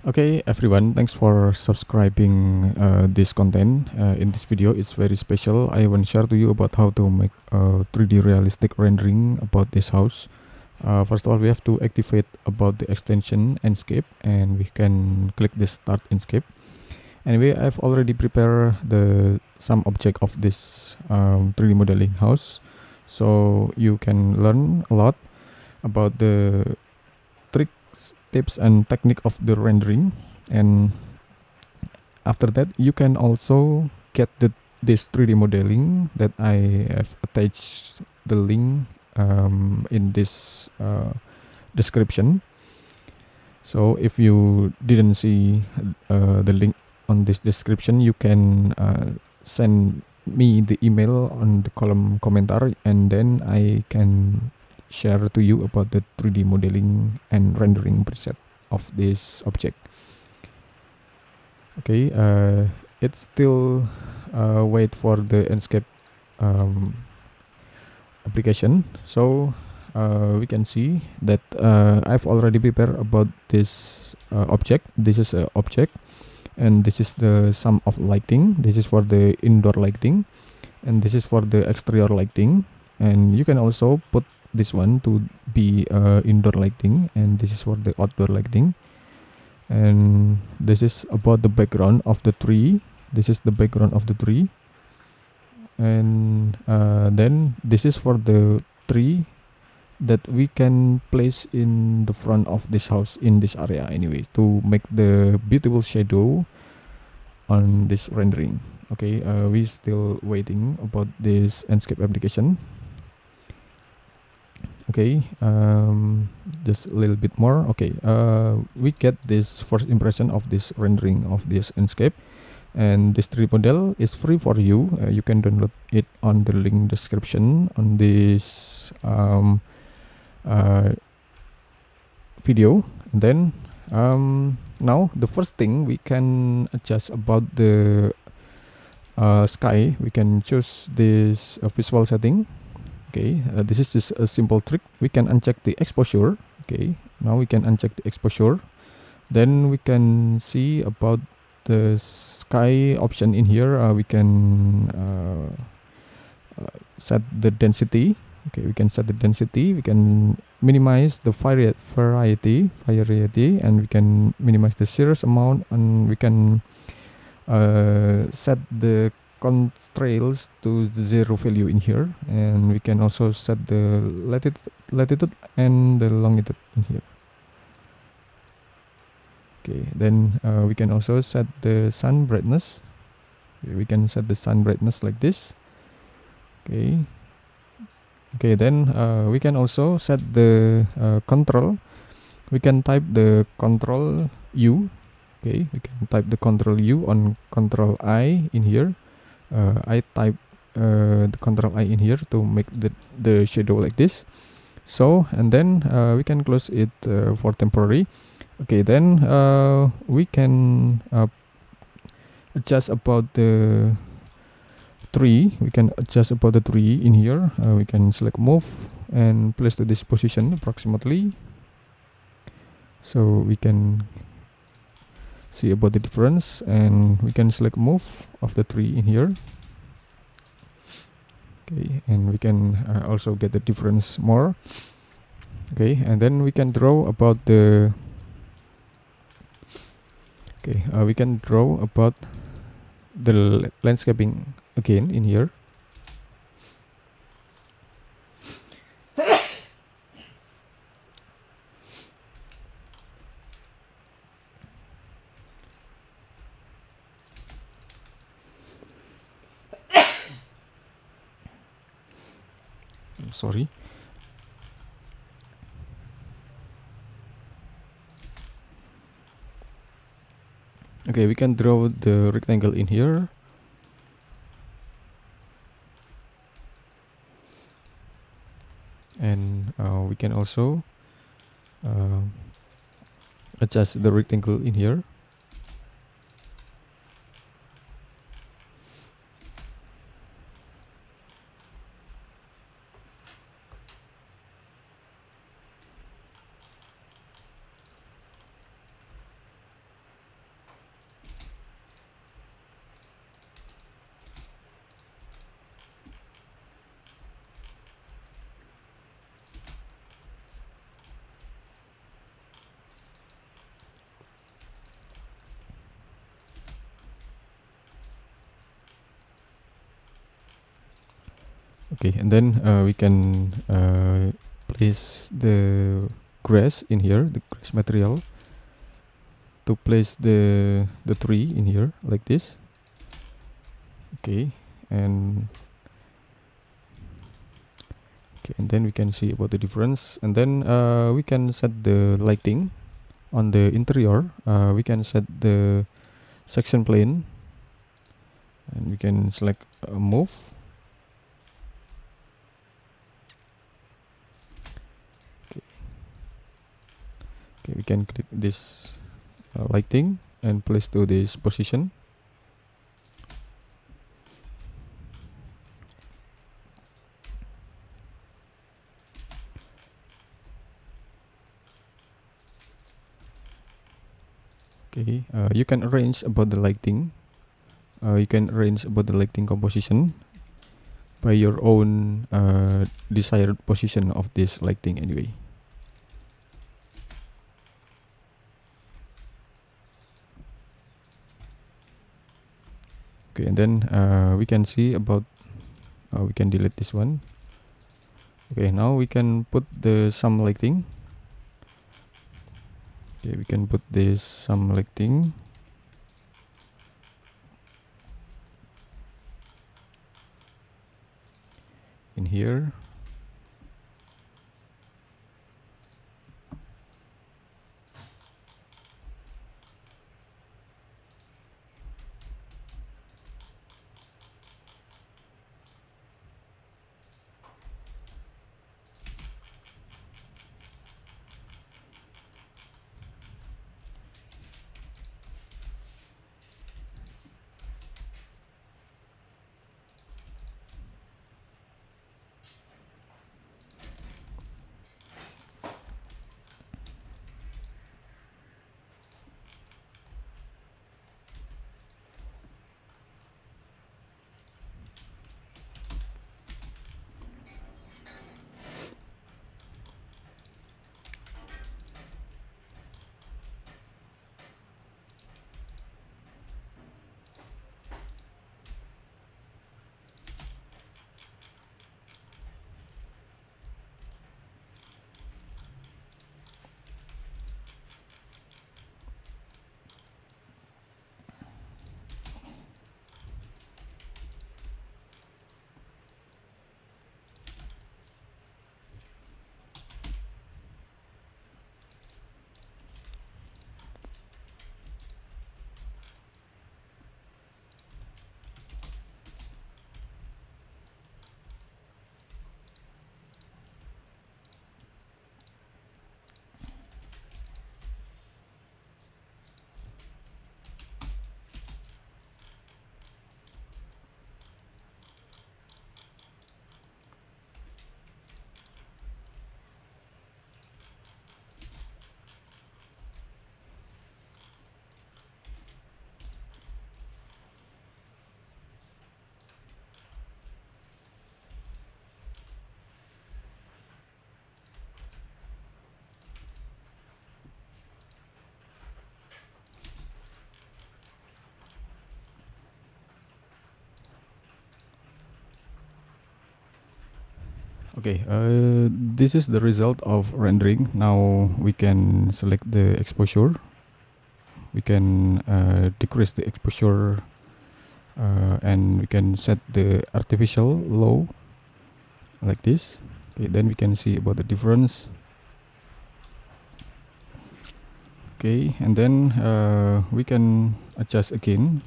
Okay, everyone, thanks for subscribing this content. In this video, it's very special. I want to share to you about how to make a 3D realistic rendering about this house. First of all, we have to activate about the extension enscape, and we can click the start enscape. Anyway, I've already prepared the some object of this 3D modeling house, so you can learn a lot about the tricks, tips, and technique of the rendering. And after that, you can also get this 3D modeling that I have attached the link in this description. So if you didn't see the link on this description, you can send me the email on the column commentar, and then I can share to you about the 3D modeling and rendering preset of this object. Okay, it's still wait for the enscape application. So we can see that I've already prepared about this object. This is an object, and this is the sum of lighting. This is for the indoor lighting, and this is for the exterior lighting. And you can also put this one to be indoor lighting, and this is for the outdoor lighting. And this is about the background of the tree. This is the background of the tree. And then this is for the tree that we can place in the front of this house in this area anyway, to make the beautiful shadow on this rendering. Okay, we still waiting about this enscape application. Okay, just a little bit more. Okay, we get this first impression of this rendering of this enscape, and this 3D model is free for you. You can download it on the link description on this video. And then now the first thing we can adjust about the sky. We can choose this visual setting. Okay, this is just a simple trick. We can uncheck the exposure. Okay, now we can uncheck the exposure. Then we can see about the sky option in here. We can set the density. Okay, we can set the density. We can minimize the variety, and we can minimize the cirrus amount, and we can set the contrails to the 0 value in here, and we can also set the latitude and the longitude in here. Okay, then we can also set the sun brightness. Okay, we can set the sun brightness like this. Okay, then we can also set the control. We can type the control U. Okay, we can type the control U on control I in here. I type the control I in here to make the shadow like this. So, and then we can close it for temporary. Okay, then we can adjust about the tree. We can adjust about the tree in here. We can select move and place to this position approximately, so we can see about the difference. And we can select move of the tree in here. Okay, and we can also get the difference more. Okay, and then we can draw about the we can draw about the landscaping again in here. I'm sorry. Okay, we can draw the rectangle in here. And we can also adjust the rectangle in here. Okay, and then we can place the grass in here, the grass material, to place the tree in here like this. Okay, and then we can see about the difference, and then we can set the lighting on the interior. We can set the section plane, and we can select move. Okay, we can click this lighting and place to this position. Okay, you can arrange about the lighting. You can arrange about the lighting composition by your own desired position of this lighting anyway. Okay, and then we can see about we can delete this one. Okay, now we can put the some lighting. Okay, we can put this some lighting in here. Okay, this is the result of rendering. Now we can select the exposure. We can decrease the exposure, and we can set the artificial low like this. Okay, then we can see about the difference. Okay, and then we can adjust again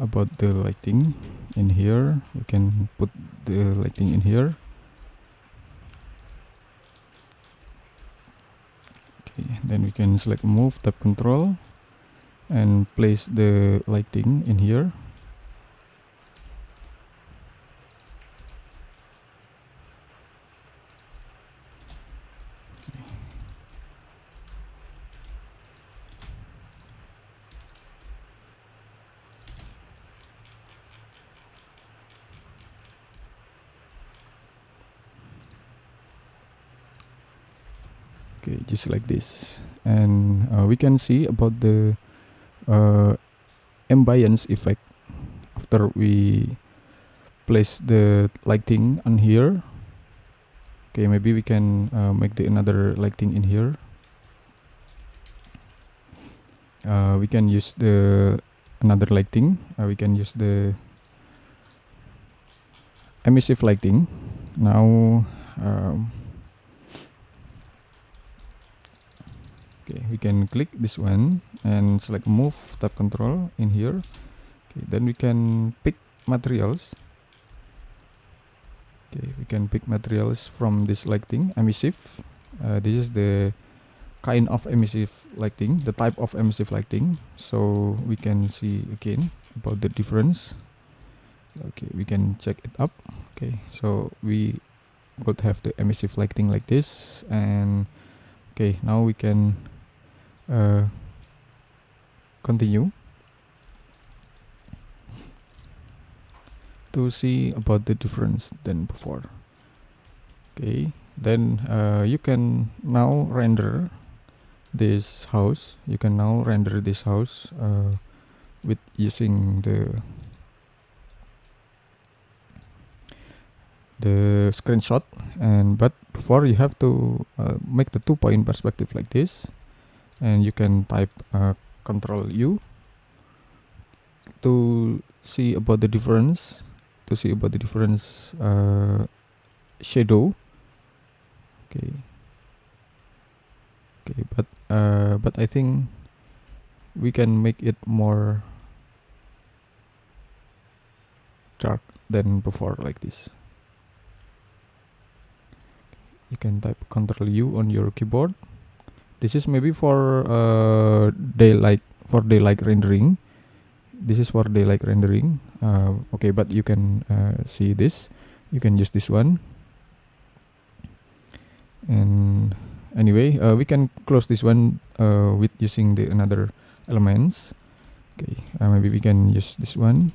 about the lighting in here. We can put the lighting in here. Okay, then we can select move, tab control, and place the lighting in here. Okay, just like this, and we can see about the ambience effect after we place the lighting on here. Okay, maybe we can make the another lighting in here. We can use the another lighting. We can use the emissive lighting. Now okay, we can click this one and select move tab control in here. Okay, then we can pick materials. Okay, we can pick materials from this lighting emissive. This is the kind of emissive lighting, the type of emissive lighting. So we can see again about the difference. Okay, we can check it up. Okay, so we would have the emissive lighting like this, and okay, now we can continue to see about the difference than before. Okay, then you can now render this house. You can now render this house with using the screenshot, and but before you have to make the 2-point perspective like this, and you can type Control U to see about the difference, shadow. Okay, but I think we can make it more dark than before like this. You can type Control U on your keyboard. This is maybe for daylight rendering. This is for daylight rendering. Okay, but you can see this. You can use this one. And anyway, we can close this one with using the another elements. Okay, maybe we can use this one.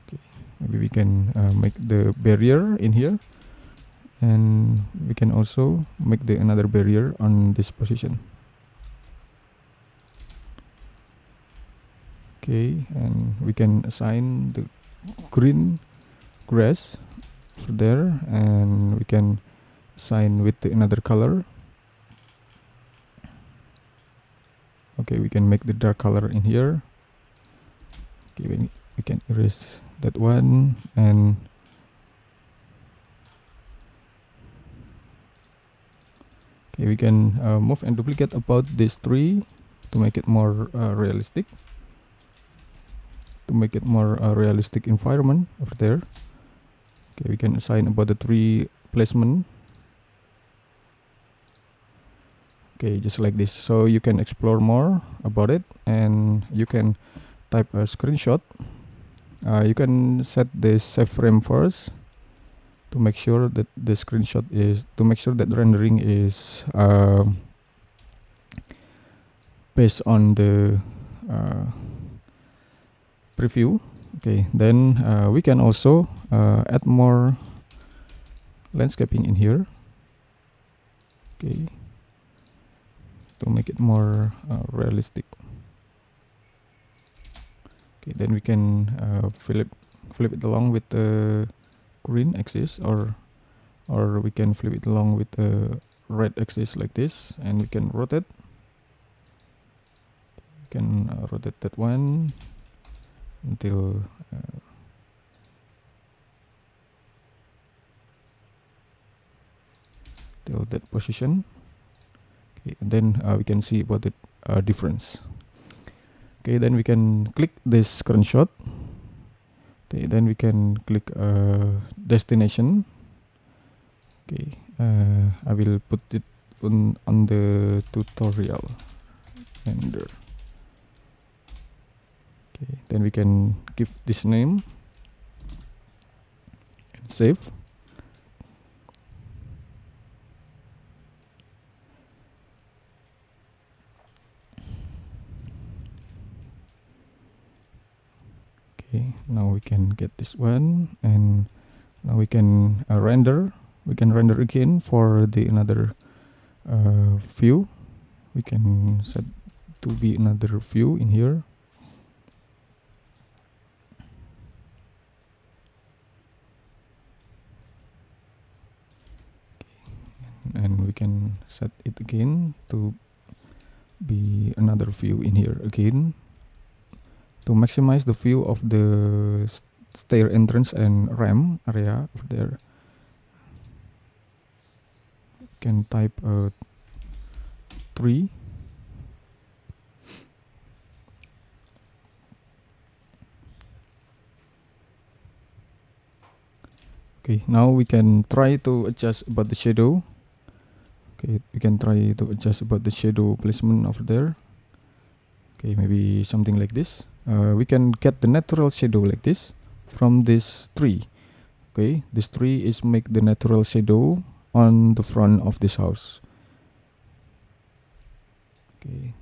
Okay, maybe we can make the barrier in here, and we can also make the another barrier on this position. Okay, and we can assign the green grass for there, and we can assign with the another color. Okay, we can make the dark color in here. Okay, we can erase that one, and okay, we can move and duplicate about this tree to make it more realistic. To make it more realistic environment over there. Okay, we can assign about the tree placement. Okay, just like this. So you can explore more about it, and you can type a screenshot. You can set the save frame first to make sure that the screenshot is the rendering is based on the preview. Okay, then we can also add more landscaping in here. Okay, to make it more realistic. Okay, then we can flip it along with the green axis, or we can flip it along with the red axis like this, and we can rotate. We can rotate that one until till that position. Okay, and then we can see about the difference. Okay, then we can click this screenshot. Okay, then we can click destination. Okay, I will put it on the tutorial render. Okay, then we can give this name and save. Okay, now we can get this one, and now we can render. We can render again for the another view. We can set to be another view in here. set it again to be another view in here again. To maximize the view of the stair entrance and ramp area over there, you can type 3. Okay, now we can try to adjust about the shadow. Okay, we can try to adjust about the shadow placement over there. Okay, maybe something like this. We can get the natural shadow like this from this tree. Okay, this tree is make the natural shadow on the front of this house. Okay,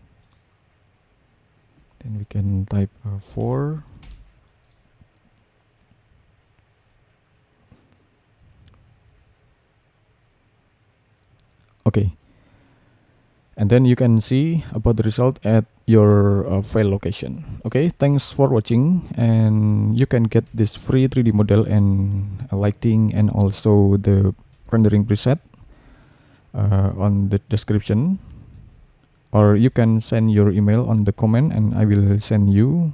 then we can type 4. Okay, and then you can see about the result at your file location. Okay, thanks for watching, and you can get this free 3D model and lighting and also the rendering preset on the description, or you can send your email on the comment and I will send you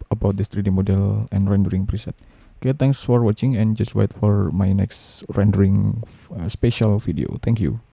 about this 3D model and rendering preset. Okay, thanks for watching and just wait for my next rendering special video. Thank you.